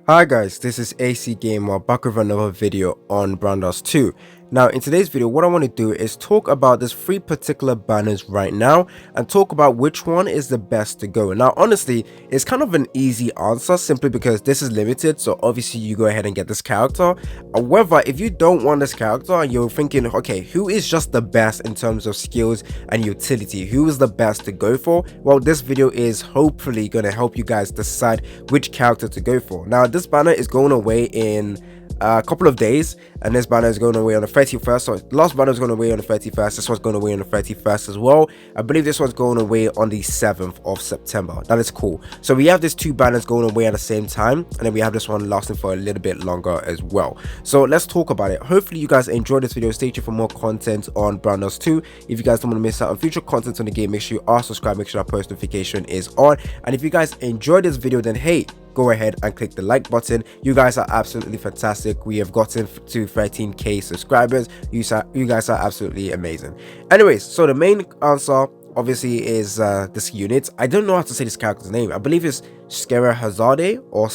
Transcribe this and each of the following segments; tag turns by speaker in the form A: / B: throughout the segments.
A: Hi guys, this is AC Gamer back with another video on Brawl Stars 2. Now in today's video what I want to do is talk about these three particular banners right now and talk about which one is the best to go. Now honestly it's kind of an easy answer simply because this is limited, so obviously you go ahead and get this character. However, if you don't want this character and you're thinking, okay, who is just the best in terms of skills and utility, who is the best to go for, well, this video is hopefully going to help you guys decide which character to go for. Now this banner is going away in a couple of days, and this banner is going away on the 31st. So the last banner is going away on the 31st, this one's going away on the 31st as well. I believe this one's going away on the 7th of September. That is cool. So we have these two banners going away at the same time, and then we have this one lasting for a little bit longer as well. So let's talk about it. Hopefully you guys enjoyed this video. Stay tuned for more content on Brawl Stars 2. If you guys don't want to miss out on future content on the game, make sure you are subscribed, make sure that post notification is on. And if you guys enjoyed this video, then hey, go ahead and click the like button. You guys are absolutely fantastic. We have gotten to 13k subscribers. You guys are absolutely amazing. Anyways, so the main answer obviously is this unit. I don't know how to say this character's name. I believe it's Scheherazade or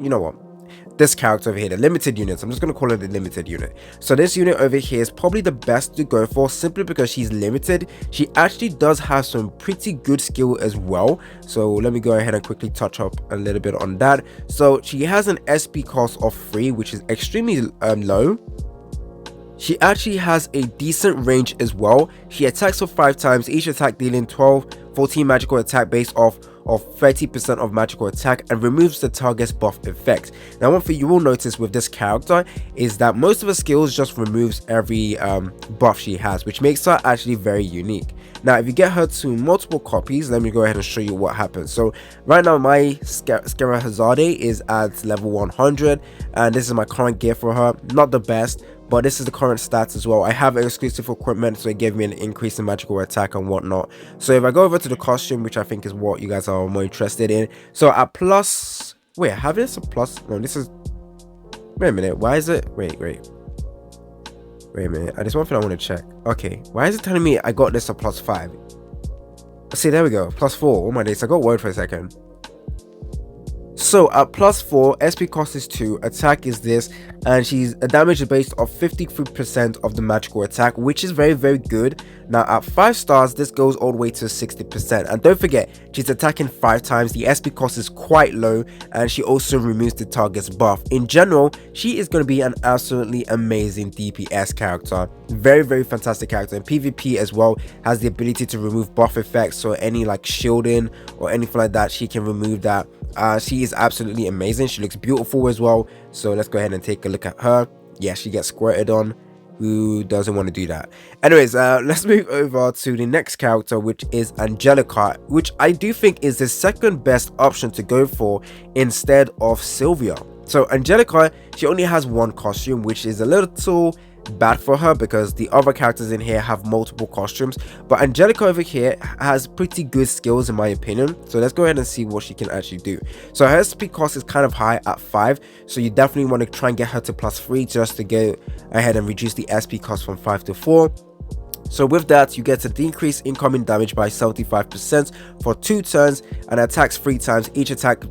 A: you know what, this character over here, the limited units. I'm just going to call it the limited unit. So this unit over here is probably the best to go for simply because she's limited. She actually does have some pretty good skill as well. So let me go ahead and quickly touch up a little bit on that. So she has an SP cost of 3, which is extremely low. She actually has a decent range as well. She attacks for 5 times, each attack dealing 14 magical attack based off of 30% of magical attack, and removes the target's buff effect. Now one thing you will notice with this character is that most of her skills just removes every buff she has, which makes her actually very unique. Now if you get her to multiple copies, let me go ahead and show you what happens. So right now my Scheherazade is at level 100, and this is my current gear for her. Not the best, but this is the current stats as well. I have exclusive equipment, so it gave me an increase in magical attack and whatnot. So if I go over to the costume, which I think is what you guys are more interested in, so at plus, wait, I have this a plus? No, this is, wait a minute, why is it, wait a minute, there's one thing I want to check. Okay, why is it telling me I got this a plus 5? See, there we go, plus 4. Oh my days, I got worried for a second. So at plus 4, SP cost is 2, attack is this, and she's a damage based off 53% of the magical attack, which is very good. Now at 5 stars, this goes all the way to 60%, and don't forget she's attacking 5 times. The SP cost is quite low, and she also removes the target's buff. In general, she is going to be an absolutely amazing DPS character. Very fantastic character. And PvP as well, has the ability to remove buff effects, so any like shielding or anything like that, she can remove that. She is absolutely amazing. She looks beautiful as well, so let's go ahead and take a look at her. Yeah, she gets squirted on. Who doesn't want to do that? Anyways, let's move over to the next character, which is Angelica, which I do think is the second best option to go for instead of Sylvia. So Angelica, she only has one costume, which is a little bad for her because the other characters in here have multiple costumes, but Angelica over here has pretty good skills in my opinion. So let's go ahead and see what she can actually do. So her SP cost is kind of high at 5, so you definitely want to try and get her to plus 3 just to go ahead and reduce the SP cost from 5 to 4. So with that, you get to decrease incoming damage by 75% for 2 turns, and attacks 3 times, each attack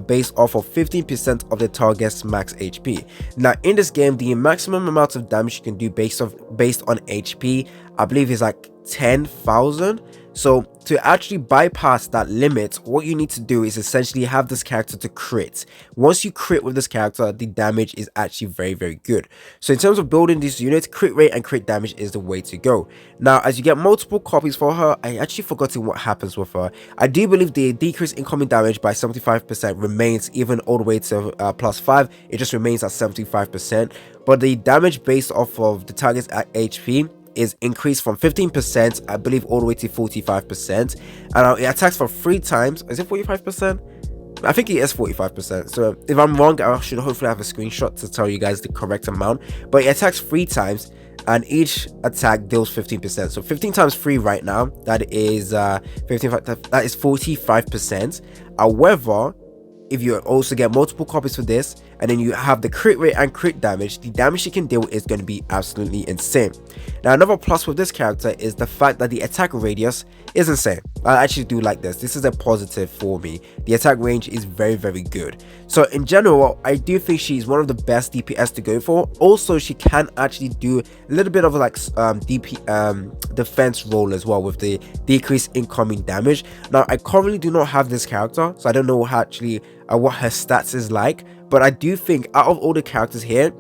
A: based off of 15% of the target's max HP. Now in this game, the maximum amount of damage you can do based on HP, I believe is like 10,000. So to actually bypass that limit, what you need to do is essentially have this character to crit. Once you crit with this character, the damage is actually very good. So in terms of building this unit, crit rate and crit damage is the way to go. Now as you get multiple copies for her, I actually forgotten what happens with her. I do believe the decreased incoming damage by 75% remains even all the way to plus 5. It just remains at 75%, but the damage based off of the target's HP is increased from 15%, I believe, all the way to 45%, and it attacks for 3 times. Is it 45%? I think it is 45%. So if I'm wrong, I should hopefully have a screenshot to tell you guys the correct amount, but it attacks 3 times and each attack deals 15%. So 15 times 3 right now, that is 45%. However, if you also get multiple copies for this, and then you have the crit rate and crit damage, the damage she can deal is going to be absolutely insane. Now another plus with this character is the fact that the attack radius is insane. I actually do like this. This is a positive for me. The attack range is very, very good. So in general, I do think she's one of the best DPS to go for. Also, she can actually do a little bit of like defense role as well with the decreased incoming damage. Now I currently do not have this character, so I don't know actually what her stats is like, but I do think out of all the characters here,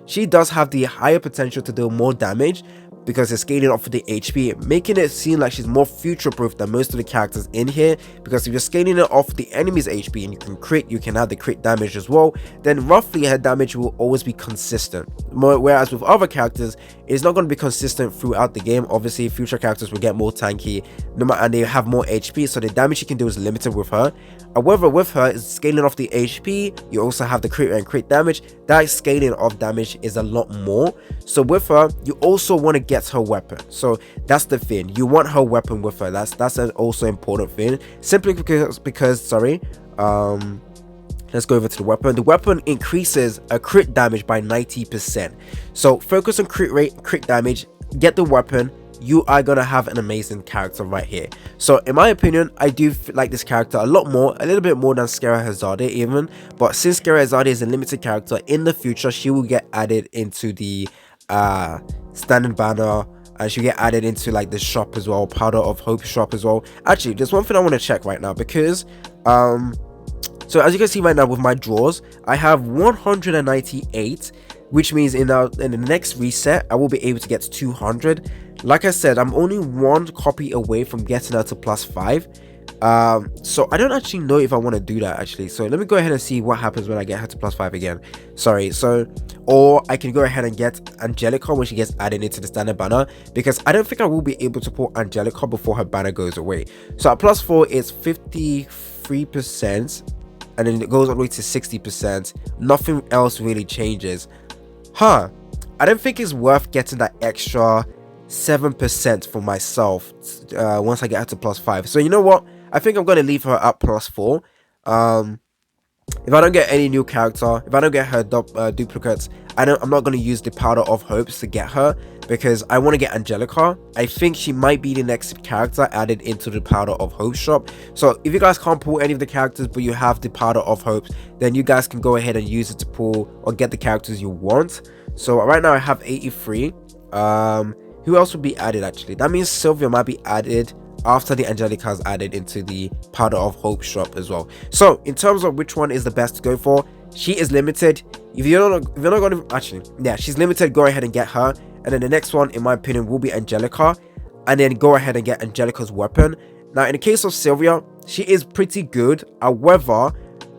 A: she does have the higher potential to deal more damage, because it's scaling off of the HP, making it seem like she's more future proof than most of the characters in here. Because if you're scaling it off the enemy's HP and you can crit, you can have the crit damage as well, then roughly her damage will always be consistent. Whereas with other characters, it's not going to be consistent throughout the game. Obviously future characters will get more tanky and they have more HP, so the damage you can do is limited with her. However, with her, it's scaling off the HP, you also have the crit and crit damage. That scaling of damage is a lot more. So with her, you also want to get her weapon. So that's the thing, you want her weapon with her. That's an also important thing, simply because sorry, let's go over to the weapon. The weapon increases a crit damage by 90%. So focus on crit rate, crit damage, get the weapon, you are gonna have an amazing character right here. So in my opinion, I do like this character a lot more, a little bit more than Scherazade even. But since Scherazade is a limited character, in the future she will get added into the standard banner, and she'll get added into like the shop as well, Powder of Hope shop as well. Actually, there's one thing I want to check right now, because so as you can see right now with my draws, I have 198, which means in the next reset I will be able to get to 200. Like I said, I'm only one copy away from getting her to +5. So I don't actually know if I want to do that actually. So let me go ahead and see what happens when I get her to +5 again. Sorry. So, or I can go ahead and get Angelica when she gets added into the standard banner, because I don't think I will be able to pull Angelica before her banner goes away. So at +4 it's 53%, and then it goes all the way to 60%. Nothing else really changes. I don't think it's worth getting that extra 7% for myself once I get her to +5. So you know what, I think I'm going to leave her at +4. If I don't get any new character, if I don't get her duplicates, I'm not going to use the Powder of Hopes to get her, because I want to get Angelica. I think she might be the next character added into the Powder of Hope shop. So if you guys can't pull any of the characters but you have the Powder of Hopes, then you guys can go ahead and use it to pull or get the characters you want. So right now I have 83. Who else will be added actually? That means Sylvia might be added after the Angelica is added into the Powder of Hope shop as well. So in terms of which one is the best to go for, she is limited. If you're not going to actually, yeah, she's limited, go ahead and get her. And then the next one in my opinion will be Angelica, and then go ahead and get Angelica's weapon. Now in the case of Sylvia, she is pretty good. However,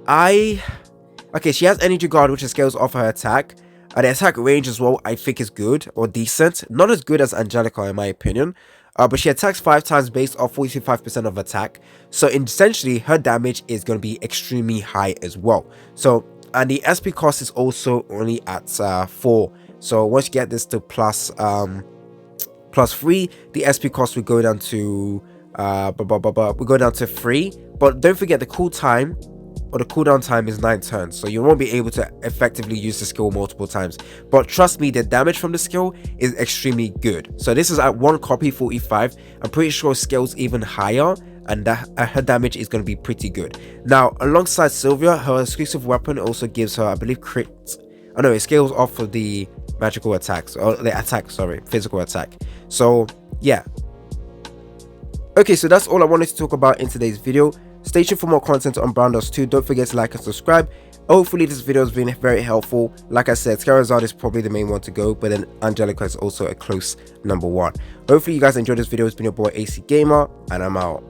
A: she has Energy Guard, which scales off her attack. And the attack range as well, I think is good or decent. Not as good as Angelica in my opinion. But she attacks 5 times based off 45% of attack. So essentially, her damage is going to be extremely high as well. So, and the SP cost is also only at 4. So once you get this to +3, the SP cost will go down to will go down to 3. But don't forget the cooldown time is 9 turns, so you won't be able to effectively use the skill multiple times. But trust me, the damage from the skill is extremely good. So this is at 1 copy 45. I'm pretty sure it scales even higher, and that her damage is going to be pretty good. Now alongside Sylvia, her exclusive weapon also gives her, I believe, crit. Oh no, it scales off of the magical attacks, or the attack, sorry, physical attack. So yeah, okay, so that's all I wanted to talk about in today's video. Stay tuned for more content on Brown Dogs 2. Don't forget to like and subscribe. Hopefully this video has been very helpful. Like I said, Scherazade is probably the main one to go, but then Angelica is also a close number 1. Hopefully you guys enjoyed this video. It's been your boy AC Gamer, and I'm out.